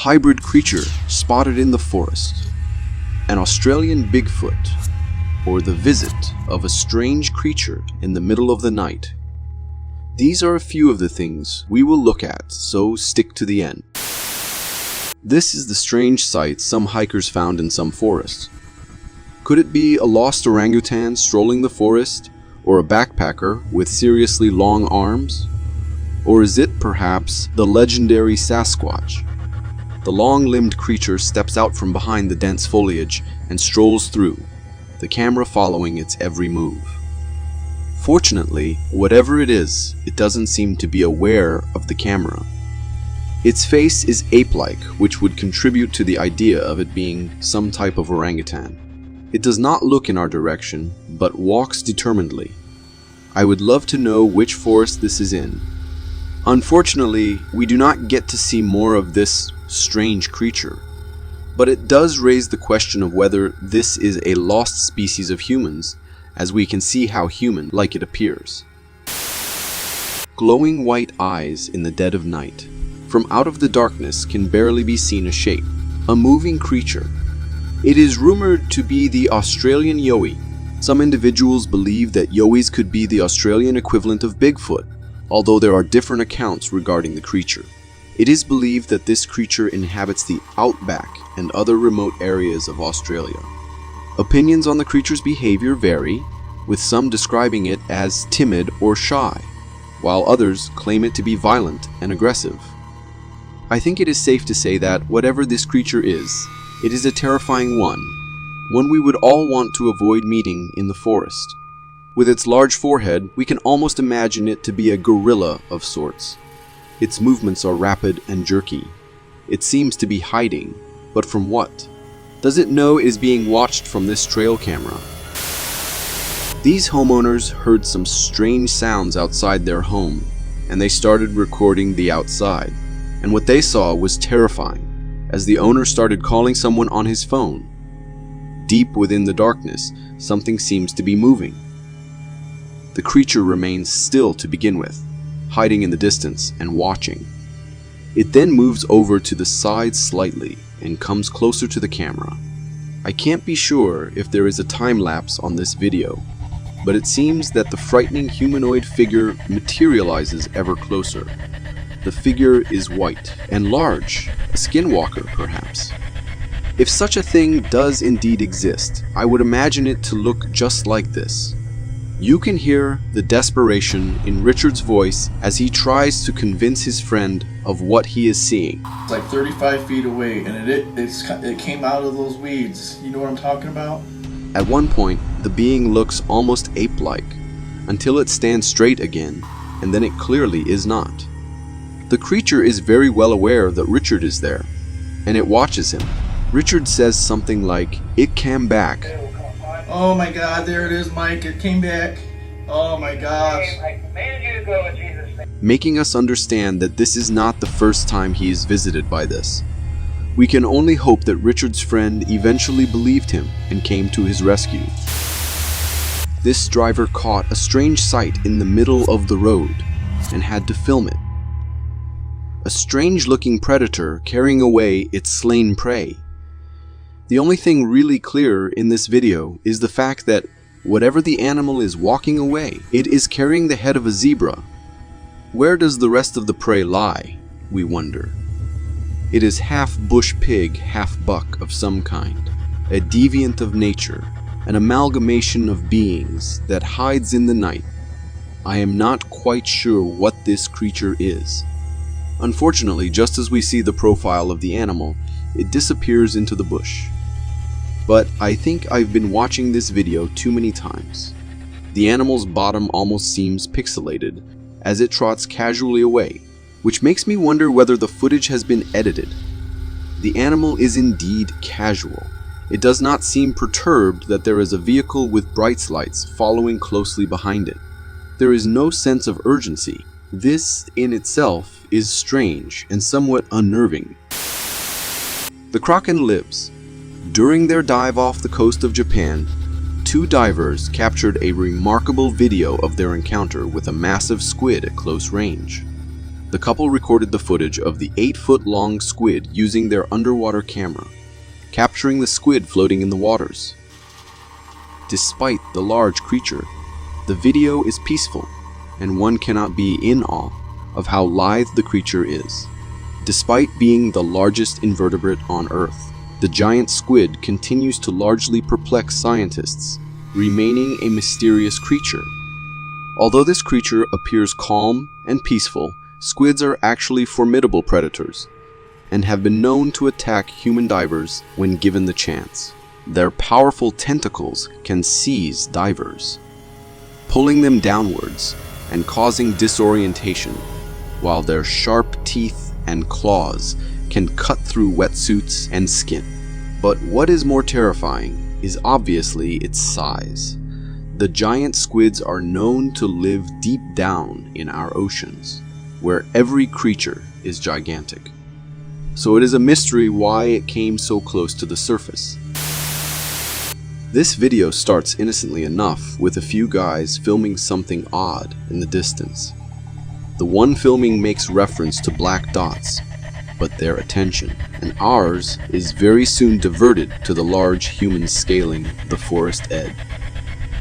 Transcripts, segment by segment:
hybrid creature spotted in the forest, an Australian Bigfoot, or the visit of a strange creature in the middle of the night. These are a few of the things we will look at, so stick to the end. This is the strange sight some hikers found in some forests. Could it be a lost orangutan strolling the forest, or a backpacker with seriously long arms? Or is it perhaps the legendary Sasquatch? The long-limbed creature steps out from behind the dense foliage and strolls through, the camera following its every move. Fortunately, whatever it is, it doesn't seem to be aware of the camera. Its face is ape-like, which would contribute to the idea of it being some type of orangutan. It does not look in our direction, but walks determinedly. I would love to know which forest this is in. Unfortunately, we do not get to see more of this strange creature, but it does raise the question of whether this is a lost species of humans, as we can see how human-like it appears. Glowing white eyes in the dead of night. From out of the darkness can barely be seen a shape, a moving creature. It is rumored to be the Australian yowie. Some individuals believe that yowies could be the Australian equivalent of Bigfoot, although there are different accounts regarding the creature. It is believed that this creature inhabits the outback and other remote areas of Australia. Opinions on the creature's behavior vary, with some describing it as timid or shy, while others claim it to be violent and aggressive. I think it is safe to say that whatever this creature is, it is a terrifying one we would all want to avoid meeting in the forest. With its large forehead, we can almost imagine it to be a gorilla of sorts. Its movements are rapid and jerky. It seems to be hiding, but from what? Does it know it is being watched from this trail camera? These homeowners heard some strange sounds outside their home, and they started recording the outside. And what they saw was terrifying, as the owner started calling someone on his phone. Deep within the darkness, something seems to be moving. The creature remains still to begin with, hiding in the distance and watching. It then moves over to the side slightly and comes closer to the camera. I can't be sure if there is a time lapse on this video, but it seems that the frightening humanoid figure materializes ever closer. The figure is white and large, a skinwalker perhaps. If such a thing does indeed exist, I would imagine it to look just like this. You can hear the desperation in Richard's voice as he tries to convince his friend of what he is seeing. It's like 35 feet away, and it came out of those weeds. You know what I'm talking about? At one point, the being looks almost ape-like, until it stands straight again, and then it clearly is not. The creature is very well aware that Richard is there, and it watches him. Richard says something like, "It came back." Oh my God, there it is, Mike. It came back. Oh my gosh. Making us understand that this is not the first time he is visited by this. We can only hope that Richard's friend eventually believed him and came to his rescue. This driver caught a strange sight in the middle of the road and had to film it. A strange-looking predator carrying away its slain prey. The only thing really clear in this video is the fact that whatever the animal is walking away, it is carrying the head of a zebra. Where does the rest of the prey lie, we wonder? It is half bush pig, half buck of some kind, a deviant of nature, an amalgamation of beings that hides in the night. I am not quite sure what this creature is. Unfortunately, just as we see the profile of the animal, it disappears into the bush. But I think I've been watching this video too many times. The animal's bottom almost seems pixelated as it trots casually away, which makes me wonder whether the footage has been edited. The animal is indeed casual. It does not seem perturbed that there is a vehicle with bright lights following closely behind it. There is no sense of urgency. This in itself is strange and somewhat unnerving. The kraken lives. During their dive off the coast of Japan, 2 divers captured a remarkable video of their encounter with a massive squid at close range. The couple recorded the footage of the 8-foot-long squid using their underwater camera, capturing the squid floating in the waters. Despite the large creature, the video is peaceful, and one cannot be in awe of how lithe the creature is. Despite being the largest invertebrate on Earth, the giant squid continues to largely perplex scientists, remaining a mysterious creature. Although this creature appears calm and peaceful, squids are actually formidable predators and have been known to attack human divers when given the chance. Their powerful tentacles can seize divers, pulling them downwards and causing disorientation, while their sharp teeth and claws can cut through wetsuits and skin. But what is more terrifying is obviously its size. The giant squids are known to live deep down in our oceans, where every creature is gigantic. So it is a mystery why it came so close to the surface. This video starts innocently enough with a few guys filming something odd in the distance. The one filming makes reference to black dots, but their attention, and ours, is very soon diverted to the large human scaling the forest edge.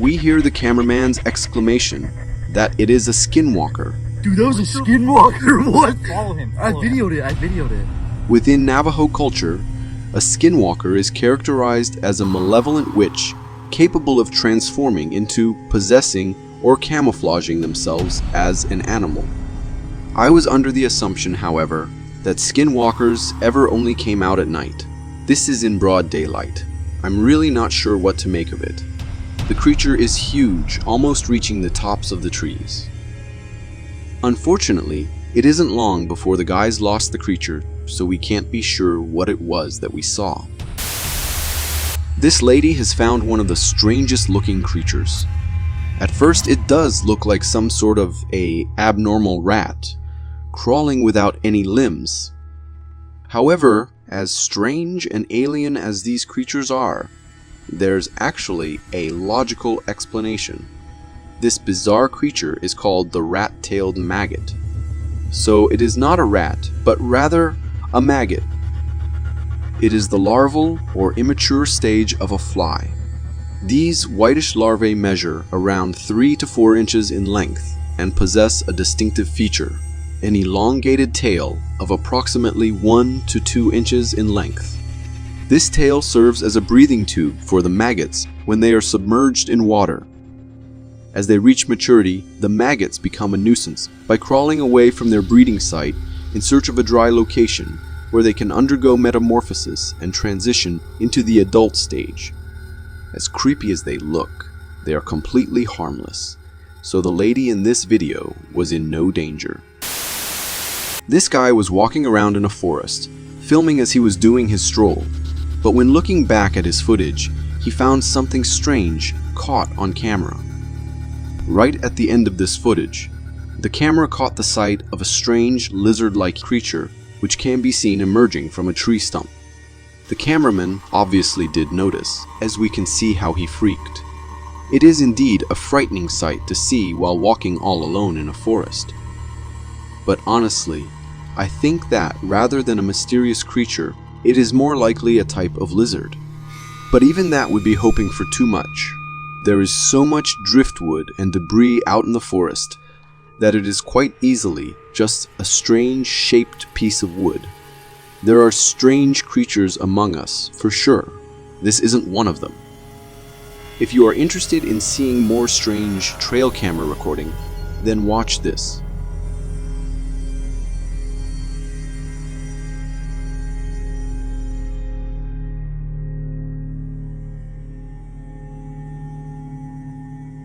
We hear the cameraman's exclamation that it is a skinwalker. Dude, that was a skinwalker. What? Follow him. I videoed it. Within Navajo culture, a skinwalker is characterized as a malevolent witch capable of transforming into, possessing, or camouflaging themselves as an animal. I was under the assumption, however, that skinwalkers ever only came out at night. This is in broad daylight. I'm really not sure what to make of it. The creature is huge, almost reaching the tops of the trees. Unfortunately, it isn't long before the guys lost the creature, so we can't be sure what it was that we saw. This lady has found one of the strangest looking creatures. At first, it does look like some sort of a abnormal rat, crawling without any limbs. However, as strange and alien as these creatures are, there's actually a logical explanation. This bizarre creature is called the rat-tailed maggot. So it is not a rat, but rather a maggot. It is the larval or immature stage of a fly. These whitish larvae measure around 3 to 4 inches in length and possess a distinctive feature, an elongated tail of approximately 1 to 2 inches in length. This tail serves as a breathing tube for the maggots when they are submerged in water. As they reach maturity, the maggots become a nuisance by crawling away from their breeding site in search of a dry location where they can undergo metamorphosis and transition into the adult stage. As creepy as they look, they are completely harmless, so the lady in this video was in no danger. This guy was walking around in a forest, filming as he was doing his stroll, but when looking back at his footage, he found something strange caught on camera. Right at the end of this footage, the camera caught the sight of a strange lizard-like creature which can be seen emerging from a tree stump. The cameraman obviously did notice, as we can see how he freaked. It is indeed a frightening sight to see while walking all alone in a forest. But honestly, I think that rather than a mysterious creature, it is more likely a type of lizard. But even that would be hoping for too much. There is so much driftwood and debris out in the forest that it is quite easily just a strange shaped piece of wood. There are strange creatures among us, for sure. This isn't one of them. If you are interested in seeing more strange trail camera recording, then watch this.